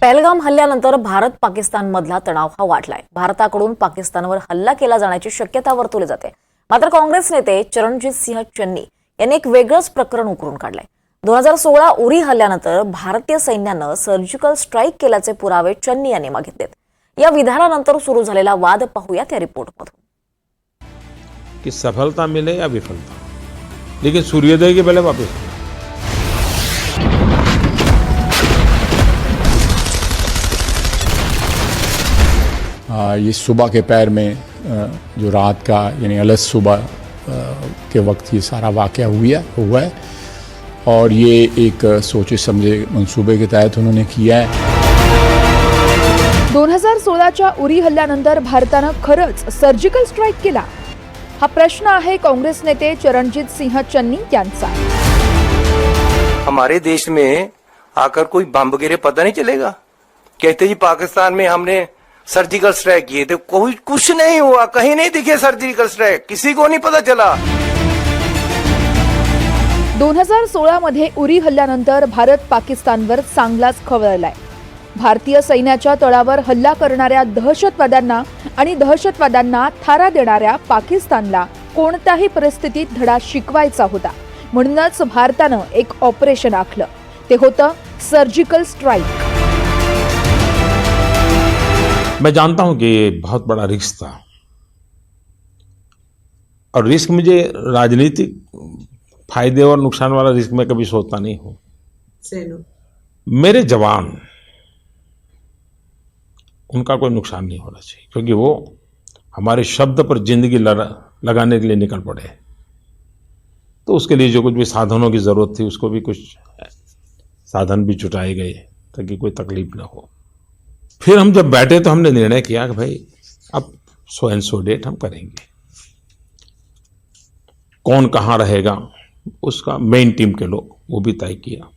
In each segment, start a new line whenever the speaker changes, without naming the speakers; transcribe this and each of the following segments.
पहलगाम हल्ल्यानंतर भारत पाकिस्तानमधला तणाव हा वाढलाय। भारताकडून पाकिस्तानवर हल्ला केला जाण्याची शक्यता वर्तवली जाते। मात्र काँग्रेस नेते चरणजीत सिंह चन्नी यांनी एक वेगळंच प्रकरण उकरून काढलंय। 2016 उरी हल्ल्यानंतर भारतीय सैन्यानं सर्जिकल स्ट्राईक केल्याचे पुरावे चन्नी यांनी मागितलेत। या विधानानंतर सुरू झालेला वाद पाहूया त्या रिपोर्टमधून।
कि सफलता मिले या विफलता, लेकिन सूर्योदय के पहले वापस
ये सुबह के पैर में जो रात का यानी अलस सुबह के वक्त ये सारा वाक़या हुआ है और ये एक सोचे समझे मंसूबे के तहत उन्होंने किया है।
2016च्या उरी हल्ल्यानंतर भारतानं खरंच सर्जिकल स्ट्राईक केला? हा प्रश्न आहे काँग्रेस नेते चरणजीत सिंह चन्नी यांचा।
हमारे देश में आकर कोई बम गिरे पता नहीं चलेगा। कहते जी पाकिस्तान में हमने सर्जिकल स्ट्राइक किए थे, कोई कुछ नहीं हुआ, कहीं नहीं दिखे सर्जिकल स्ट्राइक, किसी को नहीं पता चला।
2016 मध्ये उरी हल्ल्यानंतर भारत पाकिस्तानवर चांगलाच खवळलाय। भारतीय सैन्याच्या तळावर हल्ला करणाऱ्या दहशतवाद्यांना आणि दहशतवाद्यांना थारा देणाऱ्या पाकिस्तानला कोणत्याही परिस्थितीत धडा शिकवायचा होता। म्हणूनच भारतानं एक ऑपरेशन आखलं, ते होतं सर्जिकल स्ट्राइक।
मैं जानता हूं कि ये बहुत बड़ा रिस्क था और रिस्क मुझे राजनीतिक फायदे और नुकसान वाला रिस्क मैं कभी सोचता नहीं हूं। मेरे जवान, उनका कोई नुकसान नहीं होना चाहिए, क्योंकि वो हमारे शब्द पर जिंदगी लगाने के लिए निकल पड़े। तो उसके लिए जो कुछ भी साधनों की जरूरत थी, उसको भी कुछ साधन भी जुटाए गए ताकि कोई तकलीफ ना हो। फिर हम जब बैठे तो हमने निर्णय किया कि भाई अब सो एंड सो डेट हम करेंगे। कौन कहां रहेगा उसका मेन टीम के लोग वो भी तय किया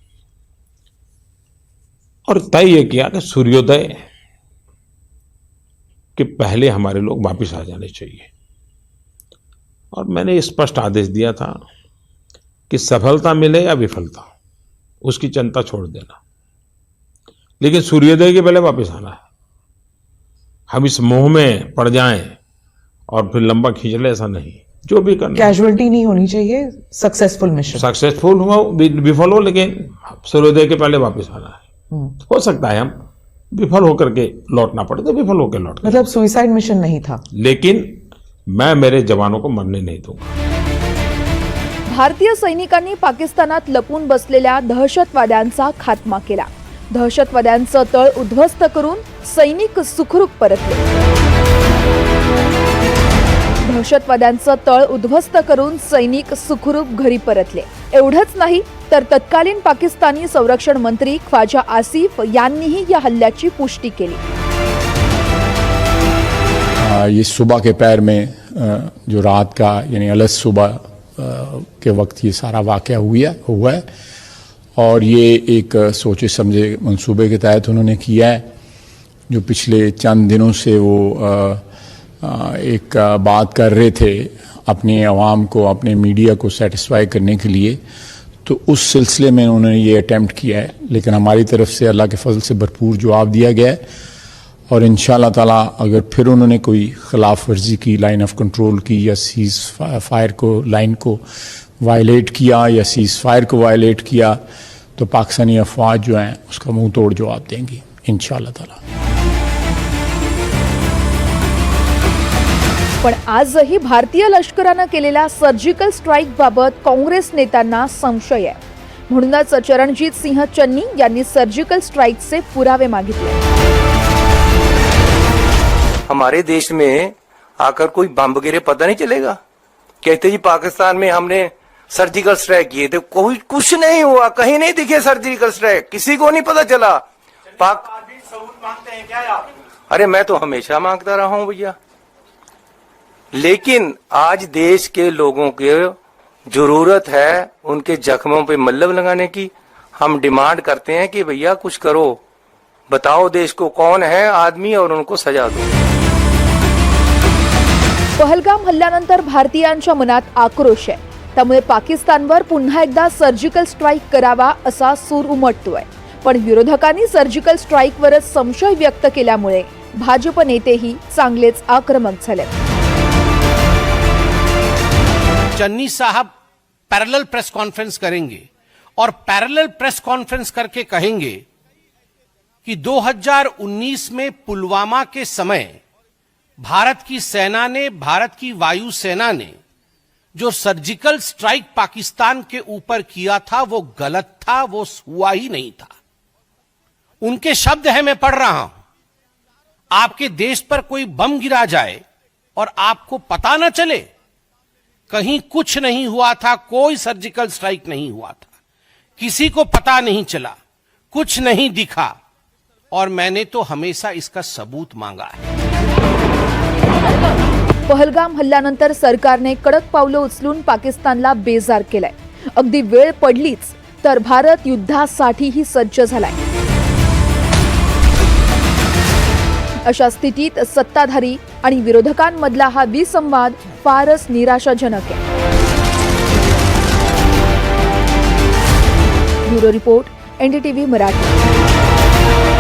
और तय ये किया कि सूर्योदय के पहले हमारे लोग वापस आ जाने चाहिए। और मैंने स्पष्ट आदेश दिया था कि सफलता मिले या विफलता, उसकी चिंता छोड़ देना, लेकिन सूर्योदय के पहले वापस आना है। हम इस मोह में पड़ जाएं और फिर लंबा खींच ले, ऐसा नहीं। जो भी करना,
कैजुअलिटी नहीं होनी चाहिए, सक्सेसफुल मिशन,
सक्सेसफुल हुआ विफल हो, लेकिन सूर्योदय के पहले वापस आना है। हो सकता है हम विफल होकर के लौटना पड़े तो विफल होकर लौट,
मतलब सुसाइड मिशन नहीं था,
लेकिन मैं मेरे जवानों को मरने नहीं दूंगा।
भारतीय सैनिकांनी पाकिस्तानात लपून बसलेल्या दहशतवाद्यांचा खात्मा केला। दहशतवाद्यांचं तळ उद्ध्वस्त करून सैनिक सुखरूप परतले। दहशतवाद्यांचं तळ उद्ध्वस्त करून सैनिक सुखरूप घरी परतले। एवढंच नाही तर तत्कालीन पाकिस्तानी संरक्षण मंत्री ख्वाजा आसिफ यांनीही या हल्ल्याची पुष्टी केली।
ये सुबह के पैर में जो रात का यानी अलस सुबह के वक्त ये सारा वाक़या हुआ है और ये एक सोचे समझे मंसूबे के तहत उन्होंने किया है। जो पिछले चंद दिनों से वो एक बात कर रहे थे अपने अवाम को, अपने मीडिया को सेटिस्फाई करने के लिए, तो उस सिलसिले में उन्होंने ये अटेम्प्ट किया है। लेकिन हमारी तरफ से अल्लाह के फजल से भरपूर जवाब दिया गया है और इंशाअल्लाह ताला अगर फिर उन्होंने कोई खिलाफ वर्जी की, लाइन ऑफ कंट्रोल की या सीज फायर को लाइन को वायलेट किया या सीज फायर को वायलेट किया, तो पाकिस्तानी अफवाज जो हैं उसका मुंह तोड़ जवाब देंगी इंशाअल्लाह ताला।
पण आजही भारतीय लष्करानं केलेल्या सर्जिकल स्ट्राईक बाबत काँग्रेस नेत्यांना संशय आहे। म्हणूनच चरणजीत सिंह चन्नी यांनी सर्जिकल स्ट्राईकचे पुरावे मागितले।
हमारे देश में आकर कोई बम गिरे पता नहीं चलेगा। कहते जी पाकिस्तान में हमने सर्जिकल स्ट्राइक किए थे, कोई कुछ नहीं हुआ, कहीं नहीं दिखे सर्जिकल स्ट्राइक, किसी को नहीं पता चला। पाक सबूत मांगते हैं क्या आप? अरे मैं तो हमेशा मांगता रहा हूं भैया, लेकिन आज देश के लोगों की जरूरत है उनके जख्मों पे मल्लम लगाने की। हम डिमांड करते हैं कि भैया कुछ करो, बताओ देश को कौन है आदमी और उनको सजा दो।
पहलगाम हल्ल्यानंतर भारतीयांच्या मनात आक्रोश आहे। त्यामुळे पाकिस्तानवर पुन्हा एकदा सर्जिकल स्ट्राईक करावा असा सूर उमटतोय। पण विरोधकांनी सर्जिकल स्ट्राईकवरच संशय व्यक्त केल्यामुळे भाजप नेतेही चांगलेच आक्रमक झाले.
चन्नी साहब पैरेलल प्रेस कॉन्फ्रेंस करेंगे और पैरेलल प्रेस कॉन्फ्रेंस करके कहेंगे कि 2019 में पुलवामा के समय भारत की सेना ने, भारत की वायुसेना ने जो सर्जिकल स्ट्राइक पाकिस्तान के ऊपर किया था वो गलत था, वो हुआ ही नहीं था. उनके शब्द हैं, मैं पढ़ रहा हूं. आपके देश पर कोई बम गिरा जाए और आपको पता न चले, कहीं कुछ नहीं हुआ था, कोई सर्जिकल स्ट्राइक नहीं हुआ था, किसी को पता नहीं चला, कुछ नहीं दिखा, और मैंने तो हमेशा इसका सबूत मांगा है.
पहलगाम हल्ल्यानंतर सरकारने कडक पावलं उचलून पाकिस्तानला बेजार केलंय. अगदी वेळ पडलीच तर भारत युद्धासाठीही सज्ज झालाय. अशा स्थितीत सत्ताधारी आणि विरोधकांमधला हा विसंवाद फारच निराशाजनक आहे. Bureau report, NDTV Marathi.